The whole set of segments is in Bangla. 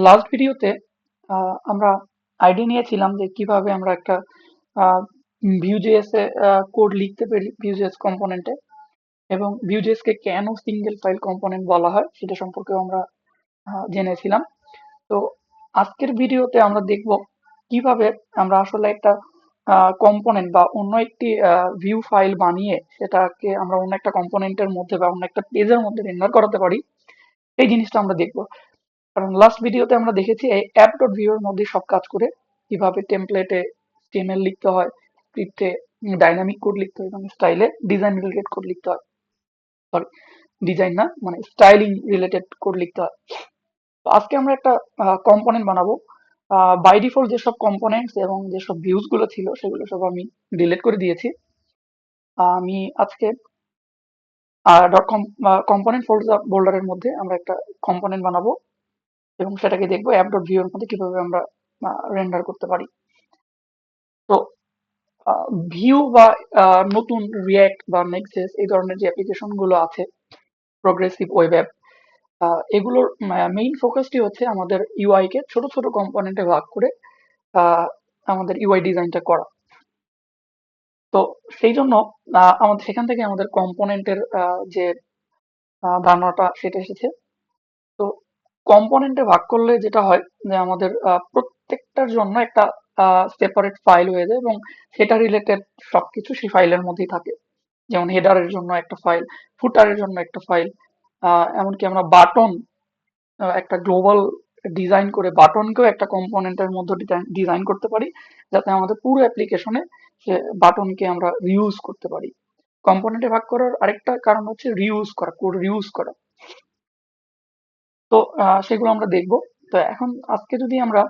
লাস্ট ভিডিওতে আমরা আইডিয়া নিয়েছিলাম যে কিভাবে আমরা একটা ভিউজেএস এ কোড লিখতে পারি ভিউজেএস কম্পোনেন্টে, এবং ভিউজেএস কে কেন সিঙ্গেল ফাইল কম্পোনেন্ট বলা হয় সেটা সম্পর্কেও আমরা জেনেছিলাম। তো আজকের ভিডিওতে আমরা দেখব কিভাবে আমরা আসলে একটা কম্পোনেন্ট বা অন্য একটি ভিউ ফাইল বানিয়ে সেটাকে আমরা অন্য একটা কম্পোনেন্টের মধ্যে বা অন্য একটা পেজের মধ্যে রেন্ডার করাতে পারি। এই জিনিসটা আমরা দেখব। কারণ লাস্ট ভিডিওতে আমরা দেখেছি এই অ্যাপ ডট ভিউ এর মধ্যে সব কাজ করে, কিভাবে টেমপ্লেটে HTML লিখতে হয়, স্ক্রিপ্টে ডাইনামিক কোড লিখতে হয় এবং স্টাইলে ডিজাইন রিলেটেড কোড লিখতে হয়। সরি, ডিজাইন না, মানে স্টাইলিং রিলেটেড কোড লিখতে হয়। তো আজকে আমরা একটা কম্পোনেন্ট বানাবো। বাই ডিফল্ট যেসব কম্পোনেন্টস এবং যেসব ভিউজ গুলো ছিল সেগুলো সব আমি ডিলিট করে দিয়েছি। আমি আজকে ডট কম্পোনেন্ট ফোল্ডারের মধ্যে আমরা একটা কম্পোনেন্ট বানাবো এবং সেটাকে দেখবো অ্যাপ ডট ভিউ এর মধ্যে কিভাবে আমরা রেন্ডার করতে পারি। তো ভিউ বা নতুন রিয়্যাক্ট বা নেক্সট এই ধরনের যে অ্যাপ্লিকেশন গুলো আছে, প্রোগ্রেসিভ ওয়েব অ্যাপ, এগুলোর মেইন ফোকাসটি হচ্ছে আমাদের ইউআই কে ছোট ছোট কম্পোনেন্টে ভাগ করে আহ, আমাদের ইউআই ডিজাইনটা করা। তো সেই জন্য আমাদের সেখান থেকে আমাদের কম্পোনেন্টের যে ধারণাটা সেটা এসেছে। তো কম্পোনেন্টে ভাগ করলে যেটা হয় যে আমাদের প্রত্যেকটার জন্য একটা সেপারেট ফাইল হয়ে যায় এবং সেটা রিলেটেড সবকিছু সেই ফাইলের মধ্যেই থাকে। যেমন হেডারের জন্য একটা ফাইল, ফুটারের জন্য একটা ফাইল, এমনকি আমরা বাটন একটা গ্লোবাল ডিজাইন করে বাটনকেও একটা কম্পোনেন্টের মধ্যে ডিজাইন করতে পারি, যাতে আমাদের পুরো অ্যাপ্লিকেশনে সে বাটনকে আমরা রিউজ করতে পারি। কম্পোনেন্টে ভাগ করার আরেকটা কারণ হচ্ছে রিউজ করা, কোড রিউজ করা। তো সেগুলো আমরা দেখব। তো এখন আজকে যদি আমরা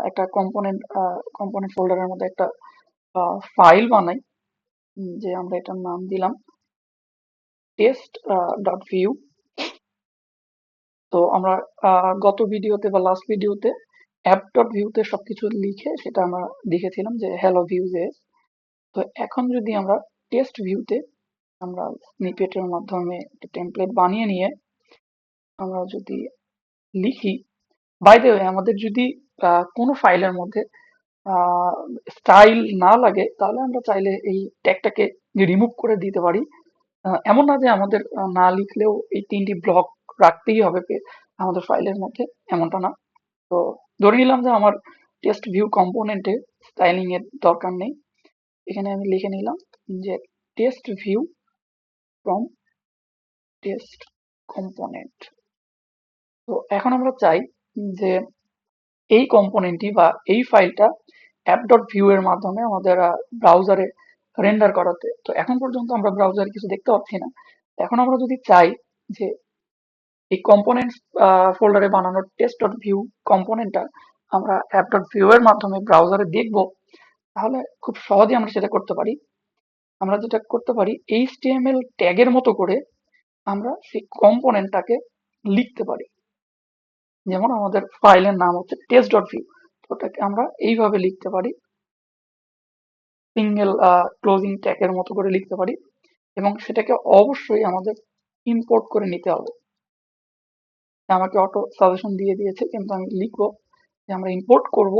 একটা কম্পোনেন্ট ফোল্ডারের মধ্যে একটা ফাইল বানাই, যে আমরা এটার নাম দিলাম টেস্ট ডট ভিউ। তো আমরা গত ভিডিওতে বা লাস্ট ভিডিওতে অ্যাপ ডট ভিউতে সবকিছু লিখে সেটা আমরা দেখেছিলাম যে হ্যালো ভিউজে। তো এখন যদি আমরা টেস্ট ভিউতে আমরা স্নিপেটের মাধ্যমে একটা টেমপ্লেট বানিয়ে নিয়ে আমরা যদি লিখি, বাই দ্য ওয়ে আমাদের যদি কোনো ফাইলের মধ্যে স্টাইল না লাগে তাহলে আমরা চাইলে এই ট্যাগটাকে রিমুভ করে দিতে পারি। এমন না যে আমাদের না লিখলেও এই তিনটি ব্লক রাখতেই হবে আমাদের ফাইলের মধ্যে, এমনটা না। তো ধরে নিলাম যে আমার টেস্ট ভিউ কম্পোনেন্টে স্টাইলিং এর দরকার নেই। এখানে আমি লিখে নিলাম যে test view from test component. তো এখন আমরা চাই যে এই কম্পোনেন্টটি বা এই ফাইলটা অ্যাপ ডট ভিউ এর মাধ্যমে আমাদের ব্রাউজারে রেন্ডার করাতে। তো এখন পর্যন্ত আমরা ব্রাউজারে কিছু দেখতে পাচ্ছি না। এখন আমরা যদি চাই যে এই কম্পোনেন্টস ফোল্ডারে বানানো টেস্ট ডট ভিউ কম্পোনেন্টটা আমরা অ্যাপ ডট ভিউ এর মাধ্যমে ব্রাউজারে দেখব, তাহলে খুব সহজেই আমরা সেটা করতে পারি। আমরা যেটা করতে পারি HTML ট্যাগের মতো করে আমরা সেই কম্পোনেন্টটাকে লিখতে পারি। যেমন আমাদের ফাইলের নাম হচ্ছে টেস্ট ডট ভিউ, ওটাকে আমরা এইভাবে লিখতে পারি, সিঙ্গেল ক্লোজিং ট্যাগের মতো করে লিখতে পারি, এবং সেটাকে অবশ্যই আমাদের ইম্পোর্ট করে নিতে হবে। আমাকে অটো সাজেশন দিয়ে দিয়েছে, কিন্তু আমি লিখবো যে আমরা ইম্পোর্ট করব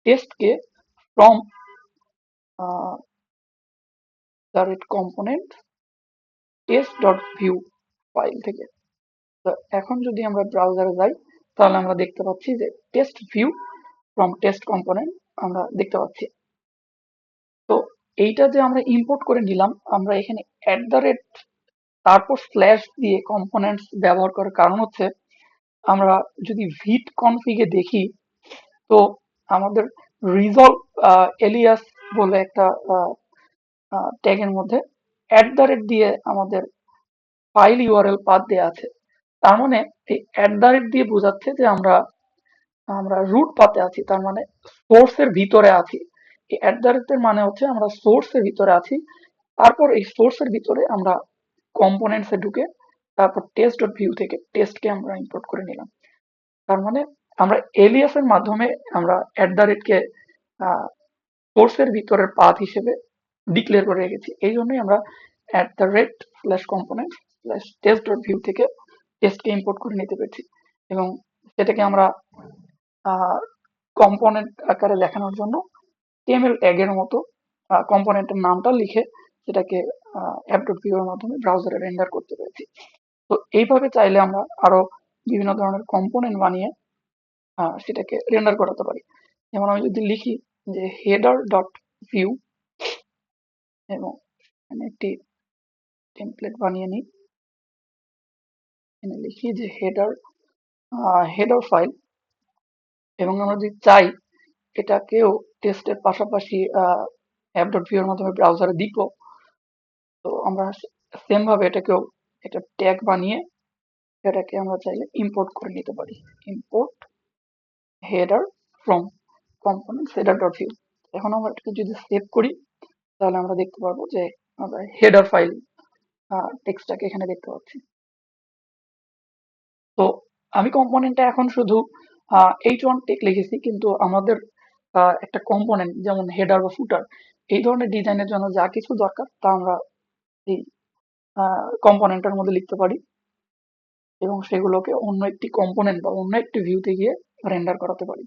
টেস্টকে from direct component test dot view file থেকে। তো এখন যদি আমরা ব্রাউজারে যাই তাহলে আমরা দেখতে পাচ্ছি যে test view from test component আমরা দেখতে পাচ্ছি। তো এইটা যে আমরা ইম্পোর্ট করে নিলাম, আমরা এখানে অ্যাট দ্য রেট তারপর স্ল্যাশ দিয়ে কম্পোনেন্টস ব্যবহার করার কারণ হচ্ছে আমরা যদি ভিট কনফিগে দেখি, তো আমাদের রিজলভ এলিয়াস বলে একটা ট্যাগের মধ্যে অ্যাট দ্য রেট দিয়ে আমাদের ফাইল ইউআরএল পাথ দেওয়া আছে। তার মানে এই অ্যাট দ্য রেট দিয়ে বোঝাচ্ছে যে আমরা আমরা রুট পাতে আছি, তার মানে সোর্সের ভিতরে আছি। এই অ্যাট দ্য রেট এর মানে হচ্ছে আমরা সোর্সের ভিতরে আছি। তারপর এই সোর্সের ভিতরে আমরা কম্পোনেন্টস এ ঢুকে তারপর টেস্ট ডট ভিউ থেকে টেস্টকে আমরা ইম্পোর্ট করে নিলাম। তার মানে আমরা এলিয়াস এর মাধ্যমে আমরা অ্যাট দ্য রেট কে সোর্সের ভিতরের পাথ হিসেবে ডিক্লেয়ার করে রেখেছি। এই জন্যই আমরা at the rate slash component slash test dot view থেকে টেস্টকে ইম্পোর্ট করে নিতে পেরেছি। এবং সেটাকে আমরা কম্পোনেন্ট আকারে দেখানোর জন্য টিএমএল ট্যাগের মতো কম্পোনেন্টের নামটা লিখে সেটাকে app.view এর মাধ্যমে ব্রাউজারে রেন্ডার করতে পেরেছি। তো এইভাবে চাইলে আমরা আরো বিভিন্ন ধরনের কম্পোনেন্ট বানিয়ে সেটাকে রেন্ডার করাতে পারি। যেমন আমি যদি লিখি যে হেডার ডট ভিউ এবং এখানে একটি টেমপ্লেট বানিয়ে নিই, এখানে লিখি যে হেডার ফাইল, এবং আমরা যদি চাই এটাকেও টেস্টের পাশাপাশি app.view এর মাধ্যমে ব্রাউজারে দিব, তো আমরা সেম ভাবে এটাকেও একটা ট্যাগ বানিয়ে এটাকে আমরা চাইলে ইম্পোর্ট করে নিতে পারি। Import header from components header dot view. এখন আমরা এটাকে যদি সেভ করি তাহলে আমরা দেখতে পারবো যে আমরা হেডার ফাইল টেক্সটটাকে এখানে দেখতে পাচ্ছি। তো আমি কম্পোনেন্টে এখন শুধু H1 টেক লিখেছি, কিন্তু আমাদের একটা কম্পোনেন্ট যেমন হেডার বা ফুটার এই ধরনের ডিজাইনের জন্য যা কিছু দরকার তা আমরা এই কম্পোনেন্টের মধ্যে লিখতে পারি এবং সেগুলোকে অন্য একটি কম্পোনেন্ট বা অন্য একটি ভিউতে গিয়ে রেন্ডার করাতে পারি।